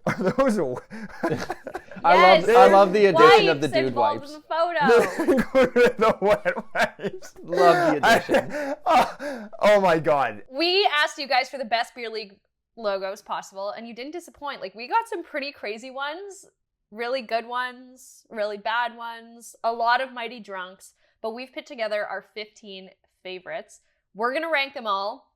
Are those? I love the addition of the Wipes dude involved wipes. in the photo. Included the wet wipes. Love the addition. Oh my god. We asked you guys for the best beer league logos possible, and you didn't disappoint. Like, we got some pretty crazy ones, really good ones, really bad ones, a lot of mighty drunks, but we've put together our 15 favorites. We're gonna rank them all.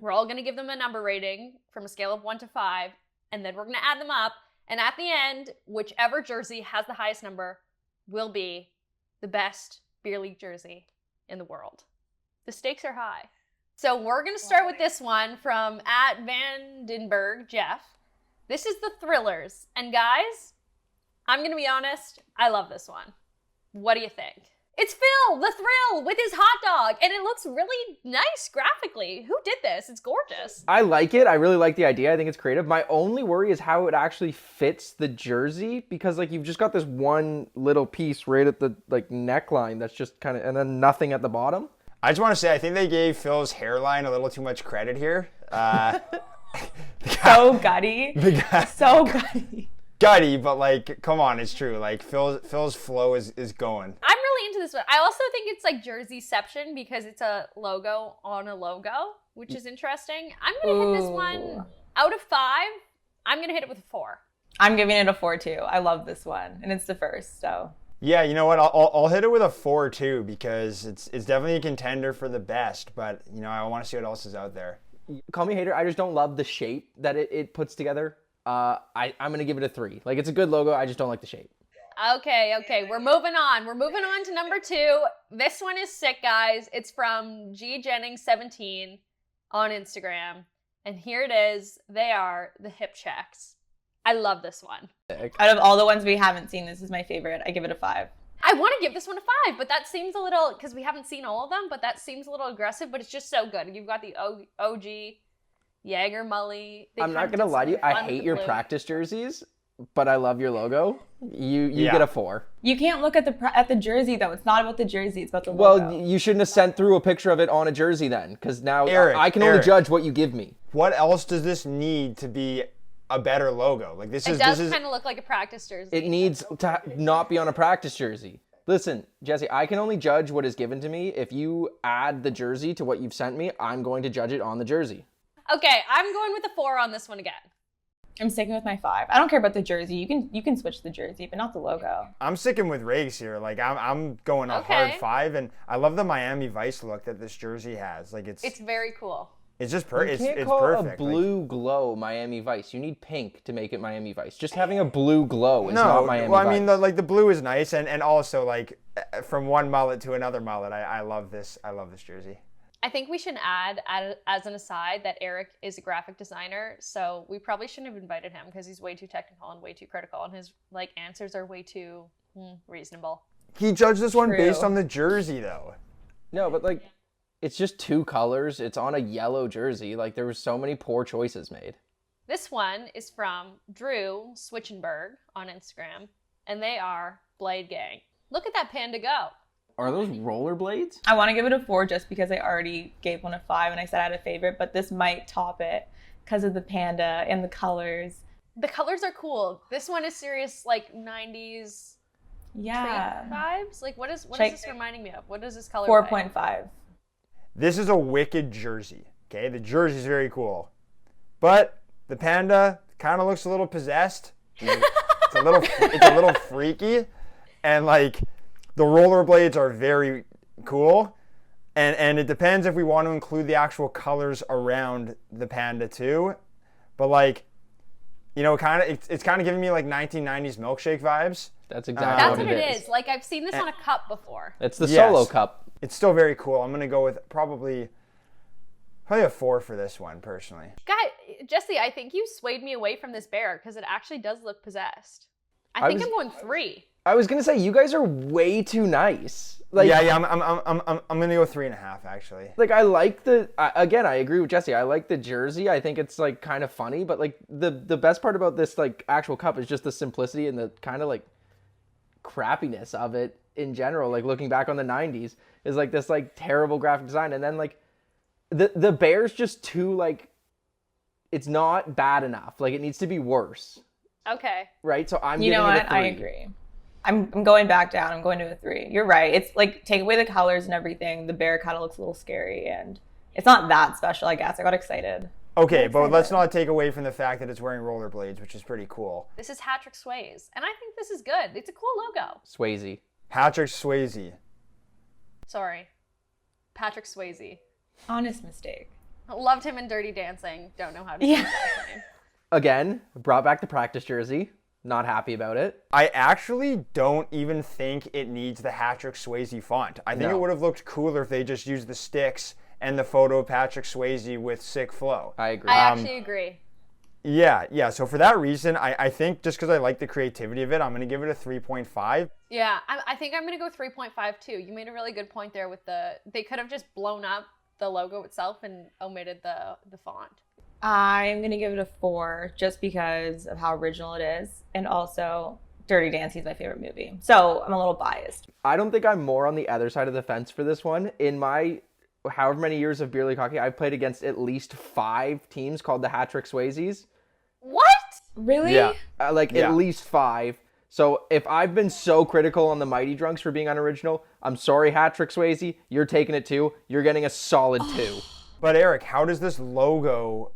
We're all gonna give them a number rating from a scale of 1 to 5, and then we're gonna add them up, and at the end, whichever jersey has the highest number will be the best beer league jersey in the world. The stakes are high. So we're going to start with this one from @Vandenberg Jeff. This is the Thrillers. And guys, I'm going to be honest, I love this one. What do you think? It's Phil, the Thrill, with his hot dog. And it looks really nice graphically. Who did this? It's gorgeous. I like it. I really like the idea. I think it's creative. My only worry is how it actually fits the jersey, because like you've just got this one little piece right at the like neckline that's just kind of, and then nothing at the bottom. I just want to say, I think they gave Phil's hairline a little too much credit here. So gutty. So gutty. Gutty, but like, come on, it's true. Like Phil's flow is going. I'm really into this one. I also think it's like jerseyception because it's a logo on a logo, which is interesting. I'm going to hit this one out of 5. I'm going to hit it with a 4. I'm giving it a 4 too. I love this one, and it's the first, so. Yeah, you know what? I'll hit it with a 4 too, because it's definitely a contender for the best. But you know, I want to see what else is out there. Call me a hater. I just don't love the shape that it puts together. I'm gonna give it a 3. Like, it's a good logo. I just don't like the shape. Okay. We're moving on. We're moving on to number 2. This one is sick, guys. It's from GJennings17 on Instagram. And here it is. They are the hip checks. I love this one. Out of all the ones we haven't seen, this is my favorite. I give it a 5. I want to give this one a 5, but that seems a little, because we haven't seen all of them, but that seems a little aggressive, but it's just so good. You've got the OG Jaeger Mully. I'm not gonna lie to you. I hate your practice jerseys, but I love your logo. You get a 4. You can't look at the jersey though. It's not about the jersey. It's about the logo. Well, you shouldn't have sent through a picture of it on a jersey then, because now Eric, I can only judge what you give me. What else does this need to be a better logo? Like this It is does kind of look like a practice jersey. It needs to not be on a practice jersey. Listen, Jesse, I can only judge what is given to me. If you add the jersey to what you've sent me, I'm going to judge it on the jersey. Okay, I'm going with a 4 on this one again. I'm sticking with my 5. I don't care about the jersey. You can switch the jersey, but not the logo. I'm sticking with Raegan here. Like I'm going a hard 5, and I love the Miami Vice look that this jersey has. Like it's very cool. It's just You can't it's call perfect. a blue glow Miami Vice. You need pink to make it Miami Vice. Just having a blue glow is not Miami Vice. Well, I mean, the blue is nice, and also like from one mullet to another mullet, I love this. I love this jersey. I think we should add as an aside that Eric is a graphic designer, so we probably shouldn't have invited him because he's way too technical and way too critical, and his like answers are way too reasonable. He judged this one based on the jersey, though. No, but like, it's just 2 colors. It's on a yellow jersey. Like, there were so many poor choices made. This one is from Drew Switchenberg on Instagram, and they are Blade Gang. Look at that panda go. Are those rollerblades? I want to give it a 4 just because I already gave one a 5 and I said I had a favorite, but this might top it because of the panda and the colors. The colors are cool. This one is serious, like 90s vibes. Like, what is this reminding me of? What is this color? 4.5. This is a wicked jersey. Okay, the jersey is very cool, but the panda kind of looks a little possessed. It's a little freaky, and like the rollerblades are very cool, and it depends if we want to include the actual colors around the panda too, but like, you know, it's kind of giving me like 1990s milkshake vibes. That's exactly what it is. Like, I've seen this on a cup before. It's the Solo cup. It's still very cool. I'm gonna go with probably a 4 for this one personally. Jesse, I think you swayed me away from this bear because it actually does look possessed. I'm going 3. I was gonna say, you guys are way too nice. Like, yeah, I'm gonna go 3.5 actually. Like, I like again, I agree with Jesse. I like the jersey. I think it's like kind of funny, but like the best part about this like actual cup is just the simplicity and the kind of like crappiness of it in general. Like, looking back on the 90s is like this like terrible graphic design, and then like the bear's just too like, it's not bad enough. Like, it needs to be worse. Okay. right? So I'm You giving know it a what? 3. I agree. I'm going back down. I'm going to a 3. You're right. It's like, take away the colors and everything. The bear kind of looks a little scary, and it's not that special, I guess. I got excited. Okay, I'm but let's excited. not take away from the fact that it's wearing rollerblades, which is pretty cool. This is Patrick Swayze, and I think this is good. It's a cool logo. Swayze. Patrick Swayze. Sorry. Patrick Swayze. Honest mistake. Loved him in Dirty Dancing. Don't know how to Yeah. say his last name. Again, brought back the practice jersey. Not happy about it. I actually don't even think it needs the Patrick Swayze font. I think No. it would have looked cooler if they just used the sticks and the photo of Patrick Swayze with sick flow. I agree. I actually agree. Yeah. So for that reason, I think just because I like the creativity of it, I'm going to give it a 3.5. Yeah, I think I'm going to go 3.5 too. You made a really good point there with they could have just blown up the logo itself and omitted the font. I'm going to give it a 4 just because of how original it is. And also, Dirty Dancing is my favorite movie. So I'm a little biased. I don't think I'm more on the other side of the fence for this one. In my however many years of beer league hockey, I've played against at least 5 teams called the Patrick Swayzes. What? Really? Yeah. At least 5. So if I've been so critical on the Mighty Drunks for being unoriginal, I'm sorry, Patrick Swayze. You're taking it too. You're getting a solid 2. But Eric, how does this logo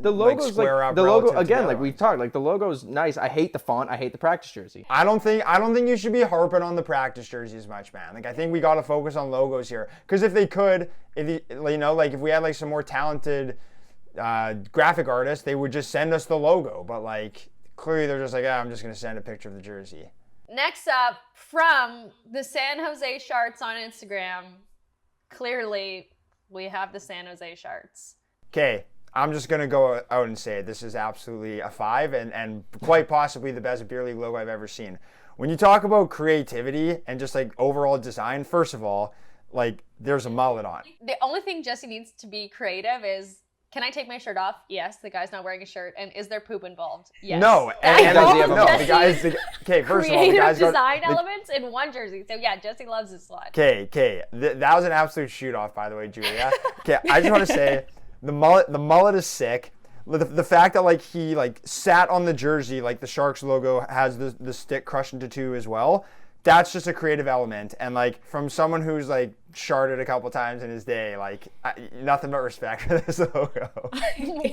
The logo's square up the logo relative to the again, other like we've talked, like the logo's nice. I hate the font. I hate the practice jersey. I don't think you should be harping on the practice jersey as much, man. Like I think we got to focus on logos here, because if if we had like some more talented graphic artists, they would just send us the logo. But like clearly they're just like, I'm just gonna send a picture of the jersey. Next up, from the San Jose Sharks on Instagram, clearly we have the San Jose Sharks. Okay, I'm just gonna go out and say this is absolutely a 5 and quite possibly the best beer league logo I've ever seen. When you talk about creativity and just like overall design, first of all, like there's a mullet on. The only thing Jesse needs to be creative is, can I take my shirt off? Yes, the guy's not wearing a shirt. And is there poop involved? Yes. No, That's and all does he have a of mullet? Jesse's okay. First of all, the creative guy's got design elements in one jersey. So yeah, Jesse loves this one. Okay. That was an absolute shoot off, by the way, Julia. Okay, I just want to say the mullet is sick. The fact that like he like sat on the jersey, like the Sharks logo has the stick crushed into 2 as well. That's just a creative element, and like from someone who's like sharded a couple times in his day, like nothing but respect for this logo.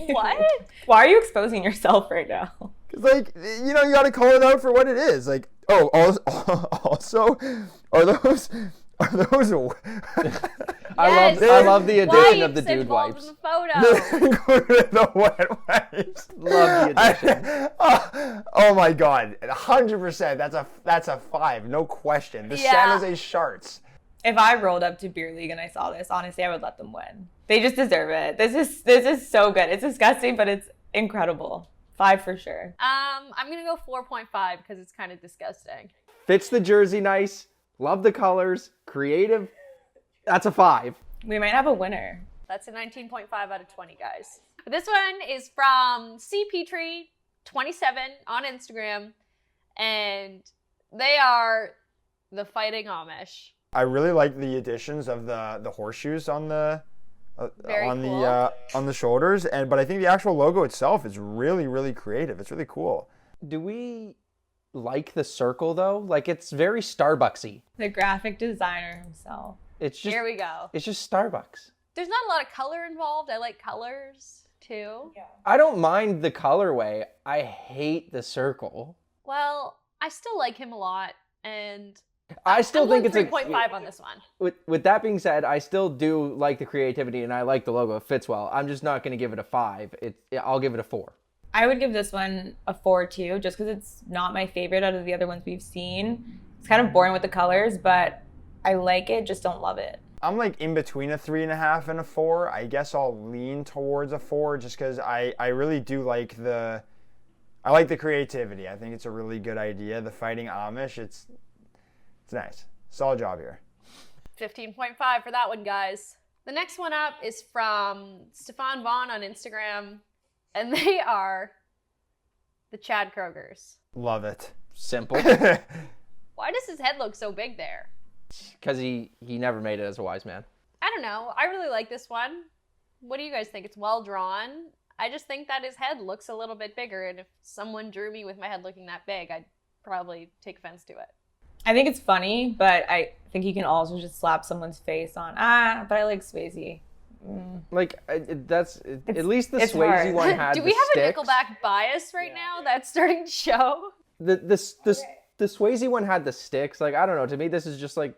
What? Why are you exposing yourself right now? Cause like you got to call it out for what it is. Like also are those. I love the addition of the Wipes dude involved wipes. in the photo. the wet wipes. Love the addition. Oh my god, 100%. That's a 5, no question. The San Yeah. Jose Sharks. If I rolled up to Beer League and I saw this, honestly, I would let them win. They just deserve it. This is so good. It's disgusting, but it's incredible. 5 for sure. I'm gonna go 4.5 because it's kind of disgusting. Fits the jersey nice. Love the colors. Creative. That's a 5. We might have a winner. That's a 19.5 out of 20, guys. But this one is from CPtree27 on Instagram, and they are the Fighting Amish. I really like the additions of the horseshoes on the Very on cool. the shoulders, but I think the actual logo itself is really, really creative. It's really cool. Do we like the circle though? Like it's very Starbucksy. The graphic designer himself. It's just Here we go. it's just Starbucks. There's not a lot of color involved. I like colors too. I don't mind the colorway. I hate the circle. Well, I still like him a lot, and I still I'm think going it's 3.5 on this one. With that being said, I still do like the creativity and I like the logo. It fits well. I'm just not going to give it a 5. I'll give it a 4. I would give this one a 4 too, just because it's not my favorite out of the other ones we've seen. It's kind of boring with the colors, but I like it, just don't love it. I'm like in between a 3.5 and a 4. I guess I'll lean towards a 4 just because I really do like the creativity. I think it's a really good idea. The Fighting Amish, it's nice. Solid job here. 15.5 for that one, guys. The next one up is from Stefan Vaughn on Instagram, and they are the Chad Krogers. Love it. Simple. Why does his head look so big there? Because he never made it as a wise man. I don't know. I really like this one. What do you guys think? It's well drawn. I just think that his head looks a little bit bigger, and if someone drew me with my head looking that big, I'd probably take offense to it. I think it's funny, but I think you can also just slap someone's face on, but I like Swayze. Like, that's at least the Swayze hard. one had Do the we have sticks. a Nickelback bias right now that's starting to show? The Swayze one had the sticks. Like, I don't know. To me, this is just like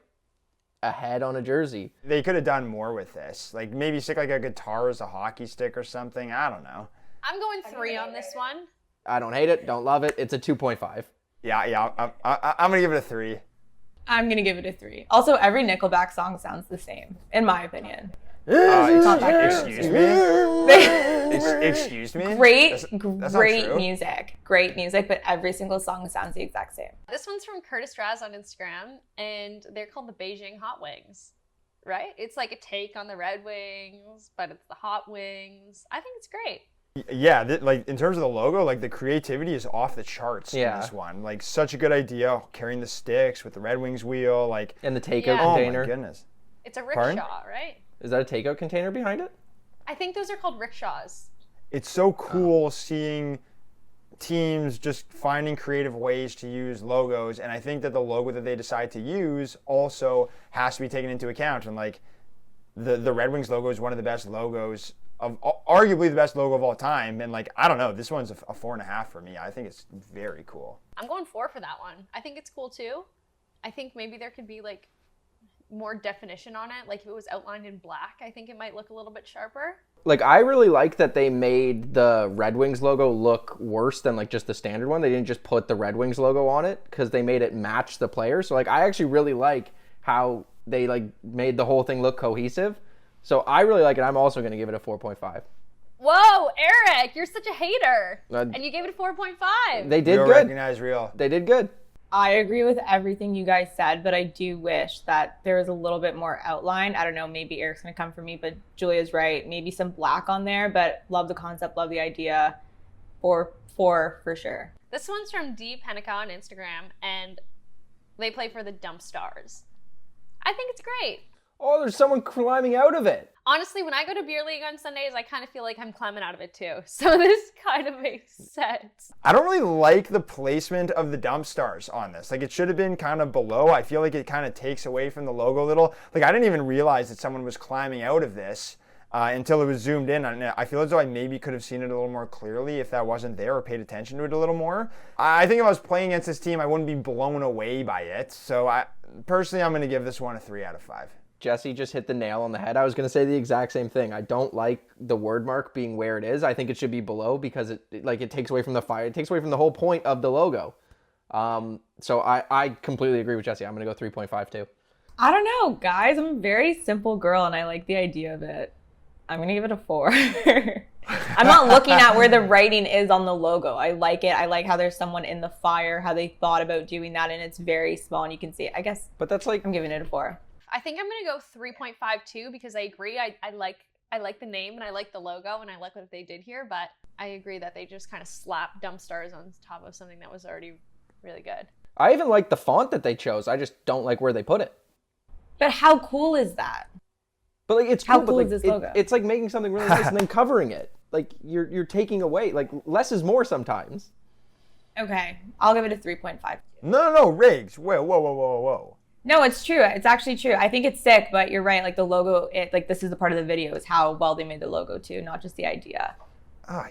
a head on a jersey. They could have done more with this. Like maybe stick like a guitar as a hockey stick or something. I don't know. I'm going 3 on this one. I don't hate it. Don't love it. It's a 2.5. Yeah. I'm gonna give it a 3. I'm going to give it a 3. Also, every Nickelback song sounds the same, in my opinion. Excuse me? Excuse me? Great That's not true. music. Great music, but every single song sounds the exact same. This one's from Curtis Raz on Instagram, and they're called the Beijing Hot Wings, right? It's like a take on the Red Wings, but it's the Hot Wings. I think it's great. Yeah, like in terms of the logo, like the creativity is off the charts in Yeah. this one. Like such a good idea, carrying the sticks with the Red Wings wheel, like And the takeout Yeah. oh container. my goodness. It's a Pardon? rickshaw, right? Is that a takeout container behind it? I think those are called rickshaws. It's so cool seeing teams just finding creative ways to use logos, and I think that the logo that they decide to use also has to be taken into account. And like the Red Wings logo is one of the best logos of arguably the best logo of all time. And like I don't know, this one's a 4.5 for me. I think it's very cool. I'm going 4 for that one. I think it's cool too. I think maybe there could be like more definition on it. Like if it was outlined in black, I think it might look a little bit sharper. Like, I really like that they made the Red Wings logo look worse than like just the standard one. They didn't just put the Red Wings logo on it because they made it match the player. So like I actually really like how they like made the whole thing look cohesive. So I really like it. I'm also going to give it a 4.5. Whoa, Eric, you're such a hater. Uh, And you gave it a 4.5. They did Real good. recognize real. They did good. I agree with everything you guys said, but I do wish that there was a little bit more outline. I don't know, maybe Eric's going to come for me, but Julia's right. Maybe some black on there, but love the concept, love the idea. 4 for sure. This one's from Penica on Instagram, and they play for the Dump Stars. I think it's great. Oh, there's someone climbing out of it. Honestly, when I go to beer league on Sundays, I kind of feel like I'm climbing out of it too. So this kind of makes sense. I don't really like the placement of the dump stars on this. Like it should have been kind of below. I feel like it kind of takes away from the logo a little. Like I didn't even realize that someone was climbing out of this until it was zoomed in. And I feel as though I maybe could have seen it a little more clearly if that wasn't there or paid attention to it a little more. I think if I was playing against this team, I wouldn't be blown away by it. So personally, I'm going to give this one a 3 out of 5. Jesse just hit the nail on the head. I was going to say the exact same thing. I don't like the word mark being where it is. I think it should be below because it takes away from the fire. It takes away from the whole point of the logo. So I completely agree with Jesse. I'm going to go 3.5 too. I don't know, guys. I'm a very simple girl and I like the idea of it. I'm going to give it a 4. I'm not looking at where the writing is on the logo. I like it. I like how there's someone in the fire, how they thought about doing that, and it's very small and you can see it. I guess But that's like I'm giving it a 4. I think I'm gonna go 3.5 too because I agree. I like the name and I like the logo and I like what they did here, but I agree that they just kind of slapped dump stars on top of something that was already really good. I even like the font that they chose. I just don't like where they put it. But how cool is that? But like it's How cool, cool but is like this logo? it's like making something really nice and then covering it. Like you're taking away. Like less is more sometimes. Okay, I'll give it a 3.5. No, Riggs. Whoa. No, it's true. It's actually true. I think it's sick, but you're right. Like the logo, this is the part of the video is how well they made the logo too, not just the idea.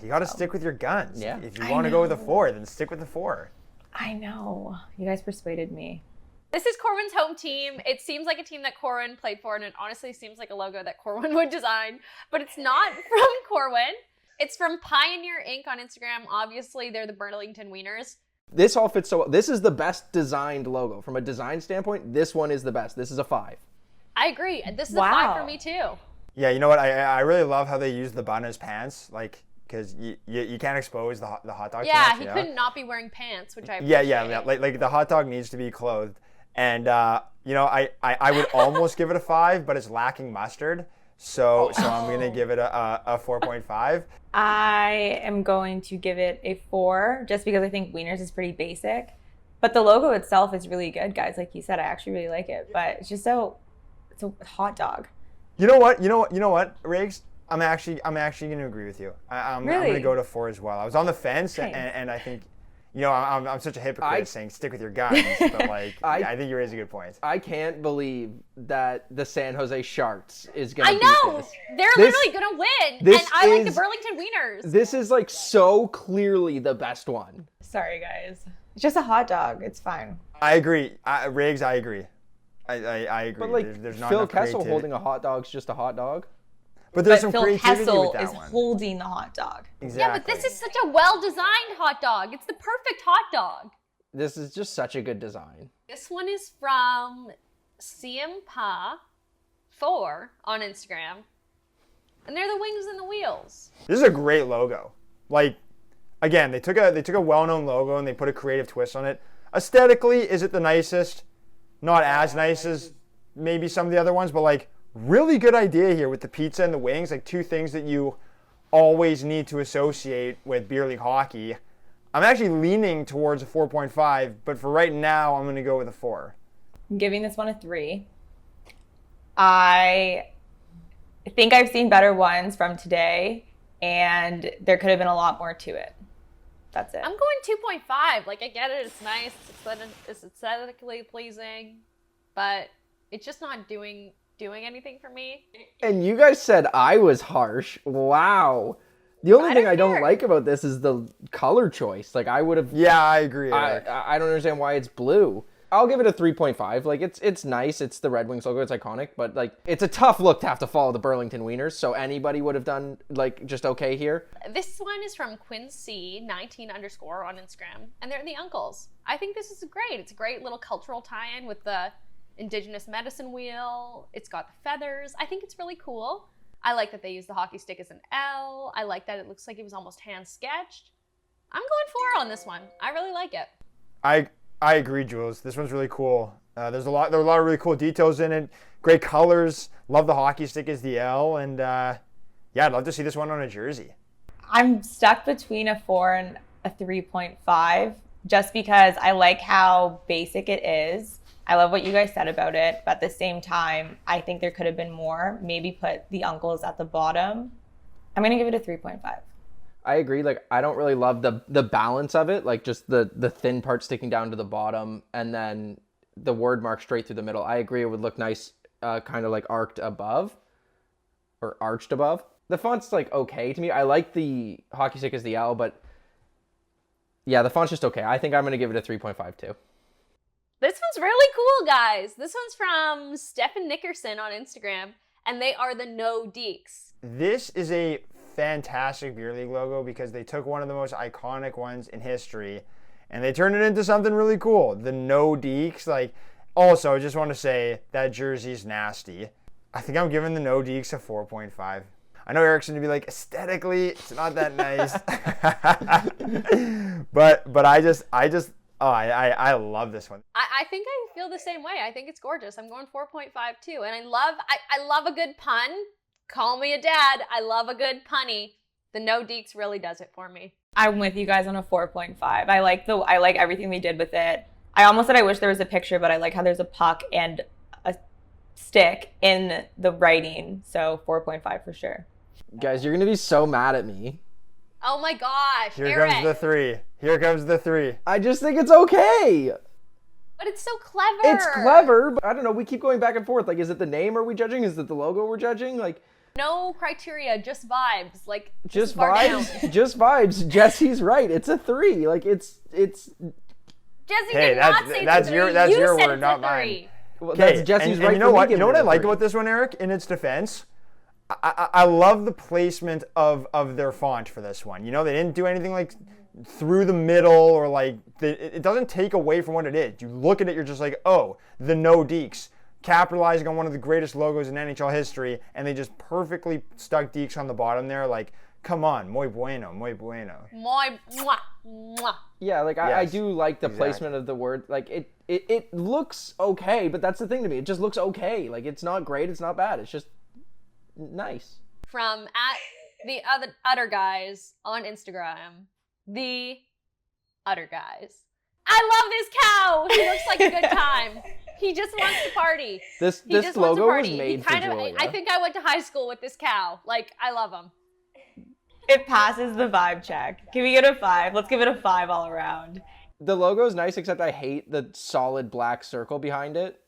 You got to stick with your guns. Yeah. If you want to go with a 4, then stick with the 4. I know. You guys persuaded me. This is Corwin's home team. It seems like a team that Corwin played for, and it honestly seems like a logo that Corwin would design, but it's not from Corwin. It's from Pioneer Inc. on Instagram. Obviously, they're the Burlington Wieners. This all fits so well. This is the best designed logo. From a design standpoint, this one is the best. This is a 5. I agree. This is a Wow. 5 for me too. Yeah, you know what? I really love how they use the bun as pants, like because you can't expose the hot dog. Yeah, too much, he couldn't not be wearing pants, which I Yeah, appreciate. like the hot dog needs to be clothed, and I would almost give it a 5, but it's lacking mustard, so I'm gonna give it a 4.5. I am going to give it a 4 just because I think Wieners is pretty basic. But the logo itself is really good, guys. Like you said, I actually really like it. But it's just it's a hot dog. You know what, Riggs? I'm actually going to agree with you. I'm Really? going to go to 4 as well. I was on the fence, Okay. and I think, I'm such a hypocrite saying stick with your guns, but I think you raise a good point. I can't believe that the San Jose Sharks is going to I beat know! this. They're This- literally gonna win! this And I like the is- Burlington Wieners! This is like so clearly the best one. Sorry, guys. It's just a hot dog. It's fine. I agree. Riggs, I agree. I agree. But like there's not Phil enough Kessel creativity. holding a hot dog's just a hot dog. But there's But some Phil creativity Kessel with that is one. holding the hot dog. Exactly. Yeah, but this is such a well-designed hot dog. It's the perfect hot dog. This is just such a good design. This one is from CMPA4 on Instagram. And they're the wings and the wheels. This is a great logo. Like, again, they took a well-known logo and they put a creative twist on it. Aesthetically, is it the nicest? Not as nice as maybe some of the other ones, but like really good idea here with the pizza and the wings, like two things that you always need to associate with beer league hockey. I'm actually leaning towards a 4.5, but for right now, I'm going to go with a 4. I'm giving this one a 3. I think I've seen better ones from today, and there could have been a lot more to it. That's it. I'm going 2.5. Like, I get it. It's nice. It's aesthetically pleasing. But it's just not doing anything for me. And you guys said I was harsh. Wow. The only I thing don't I don't care. like about this is the color choice. Like I would have. Yeah, I agree. Eric. I don't understand why it's blue. I'll give it a 3.5. Like it's nice. It's the Red Wings logo. It's iconic, but like it's a tough look to have to follow the Burlington Wieners. So anybody would have done like just okay here. This one is from Quincy19_ on Instagram. And they're the uncles. I think this is great. It's a great little cultural tie-in with the Indigenous medicine wheel. It's got the feathers. I think it's really cool. I like that they use the hockey stick as an L. I like that it looks like it was almost hand sketched. I'm going 4 on this one. I really like it. I agree, Jules. This one's really cool. There are a lot of really cool details in it. Great colors. Love the hockey stick as the L, and yeah, I'd love to see this one on a jersey. I'm stuck between a 4 and a 3.5 just because I like how basic it is. I love what you guys said about it, but at the same time, I think there could have been more. Maybe put the uncles at the bottom. I'm going to give it a 3.5. I agree. Like I don't really love the balance of it. Like just the thin part sticking down to the bottom and then the word mark straight through the middle. I agree. It would look nice, kind of like arced above or arched above. The font's like okay to me. I like the hockey stick as the L, but yeah, the font's just okay. I think I'm going to give it a 3.5 too. This one's really cool, guys. This one's from Stefan Nickerson on Instagram, and they are the No Deeks. This is a fantastic beer league logo because they took one of the most iconic ones in history and they turned it into something really cool. The No Deeks. Like, also, I just want to say that jersey's nasty. I think I'm giving the No Deeks a 4.5. I know Eric's going to be like, aesthetically, it's not that nice. but I love this one. I think I feel the same way. I think it's gorgeous. I'm going 4.5 too. And I love a good pun. Call me a dad. I love a good punny. The No Deeks really does it for me. I'm with you guys on a 4.5. I like everything they did with it. I almost said I wish there was a picture, but I like how there's a puck and a stick in the writing. So 4.5 for sure. Guys, you're going to be so mad at me. Oh my gosh, Here Eric. comes the 3. Here comes the 3. I just think it's okay. But it's so clever. It's clever, but I don't know. We keep going back and forth. Like, is it the name are we judging? Is it the logo we're judging? Like, No criteria, just vibes. Like just bar down. vibes. Just vibes. Jesse's right. It's a 3. Like, it's. Jesse Hey, did not that's- say that's it's a your- 3. that's You your said word, it's not a mine. 3. Well, Okay, that's Jesse's and right. you know for me what? You giving know what it I a like 3. about this one, Eric? In its defense, I love the placement of their font for this one. You know, they didn't do anything like through the middle or like it doesn't take away from what it is. You look at it, you're just like, oh, the No Deeks, capitalizing on one of the greatest logos in NHL history, and they just perfectly stuck Deeks on the bottom there. Like, come on, muy bueno, muy bueno. Moi, mwah, mwah. Yeah, like I Yes, do like the exactly. placement of the word. Like it looks okay, but that's the thing to me. It just looks okay. Like it's not great, it's not bad. It's just nice. From at the other guys on Instagram. The other guys. I love this cow. He looks like a good time. He just wants to party. This He just wants to logo was party. made for Julia. I think I went to high school with this cow. Like, I love him. It passes the vibe check. Can we get a 5? Let's give it a 5 all around. The logo is nice, except I hate the solid black circle behind it.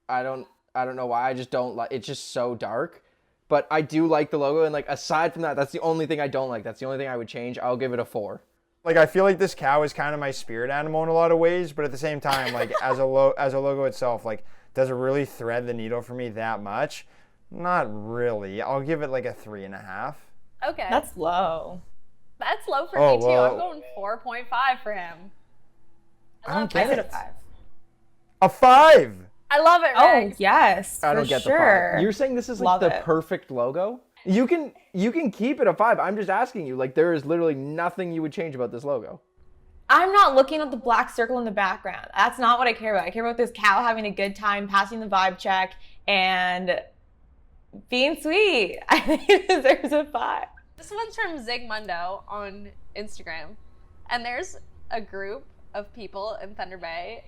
I don't know why. I just don't like. It's just so dark. But I do like the logo, and like aside from that, that's the only thing I don't like. That's the only thing I would change. I'll give it a 4. Like, I feel like this cow is kind of my spirit animal in a lot of ways, but at the same time, like, as a logo itself, like, does it really thread the needle for me that much? Not really. I'll give it like a 3.5. Okay. That's low. That's low for Oh, me, too. well. I'm going 4.5 for him. I don't I get said a it. 5. A 5! I love it, Oh, Rags. yes. I don't for get sure. the 5. You're saying this is like Love the it. perfect logo? You can keep it a 5. I'm just asking you. Like, there is literally nothing you would change about this logo. I'm not looking at the black circle in the background. That's not what I care about. I care about this cow having a good time, passing the vibe check, and being sweet. I think it deserves a 5. This one's from Zigmundo on Instagram. And there's a group of people in Thunder Bay.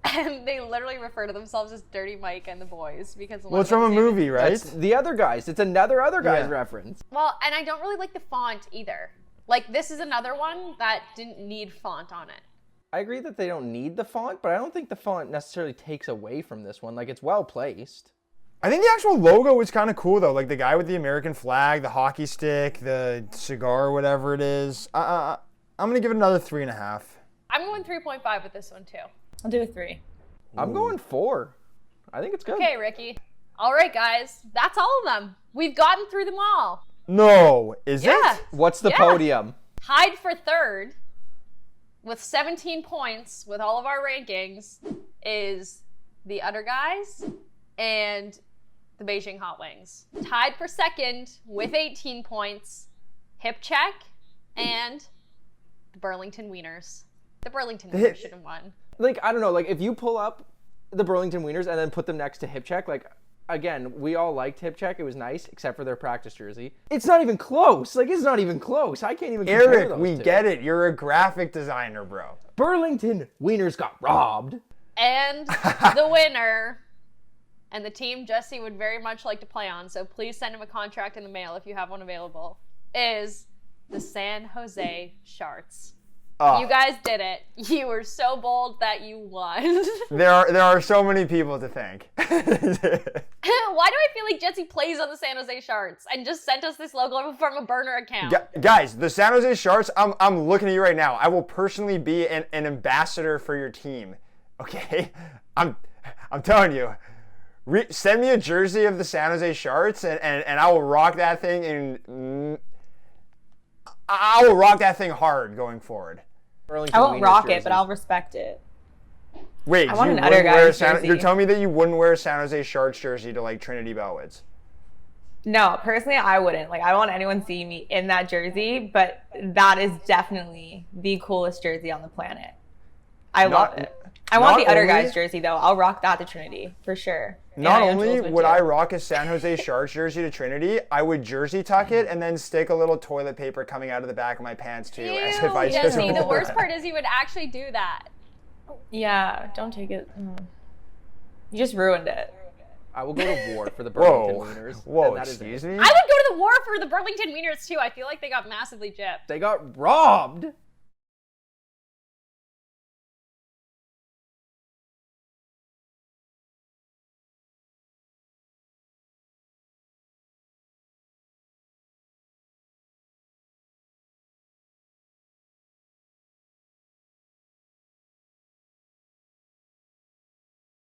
And they literally refer to themselves as Dirty Mike and the Boys because Well, it's from a movie, right? That's the other guys. It's another other guys Yeah. reference. Well, and I don't really like the font either. Like, this is another one that didn't need font on it. I agree that they don't need the font, but I don't think the font necessarily takes away from this one. Like, it's well placed. I think the actual logo is kind of cool, though. Like, the guy with the American flag, the hockey stick, the cigar, whatever it is. I'm going to give it another 3.5. I'm going 3.5 with this one, too. I'll do a 3. I'm going 4. I think it's good. Okay, Ricky. All right, guys. That's all of them. We've gotten through them all. No, is Yeah. it? What's the Yeah. podium? Tied for third with 17 points with all of our rankings is the other guys and the Beijing Hot Wings. Tied for second with 18 points, Hip Check and the Burlington Wieners. The Burlington Wieners should have won. Like, I don't know. Like, if you pull up the Burlington Wieners and then put them next to Hip Check, like, again, we all liked Hip Check. It was nice, except for their practice jersey. It's not even close. Like, it's not even close. I can't even compare Eric, those we two. get it. You're a graphic designer, bro. Burlington Wieners got robbed. And the winner, and the team Jesse would very much like to play on, so please send him a contract in the mail if you have one available, is the San Jose Sharks. Oh, You guys did it. You were so bold that you won. there are so many people to thank. Why do I feel like Jesse plays on the San Jose Sharks and just sent us this logo from a burner account? Guys, the San Jose Sharks, I'm looking at you right now. I will personally be an ambassador for your team. Okay? I'm telling you. Send me a jersey of the San Jose Sharks and I will rock that thing I will rock that thing hard going forward. Burlington I won't Wieners rock it, jersey. but I'll respect it. Wait, I want you an wouldn't other wear a guy's jersey. You're telling me that you wouldn't wear a San Jose Sharks jersey to like Trinity Bellwoods? No, personally, I wouldn't. Like, I don't want anyone seeing me in that jersey, but that is definitely the coolest jersey on the planet. I love it. I want the other guy's jersey, though. I'll rock that to Trinity, for sure. Not And only Angela's would too. I rock a San Jose Sharks jersey to Trinity, I would jersey tuck it and then stick a little toilet paper coming out of the back of my pants too, as if I Ew, just Jesse, the wore worst it. part is he would actually do that. Yeah, don't take it. You just ruined it. I will go to war for the Burlington Whoa, Wieners. whoa, and that is excuse it. me? I would go to the war for the Burlington Wieners too. I feel like they got massively gypped. They got robbed.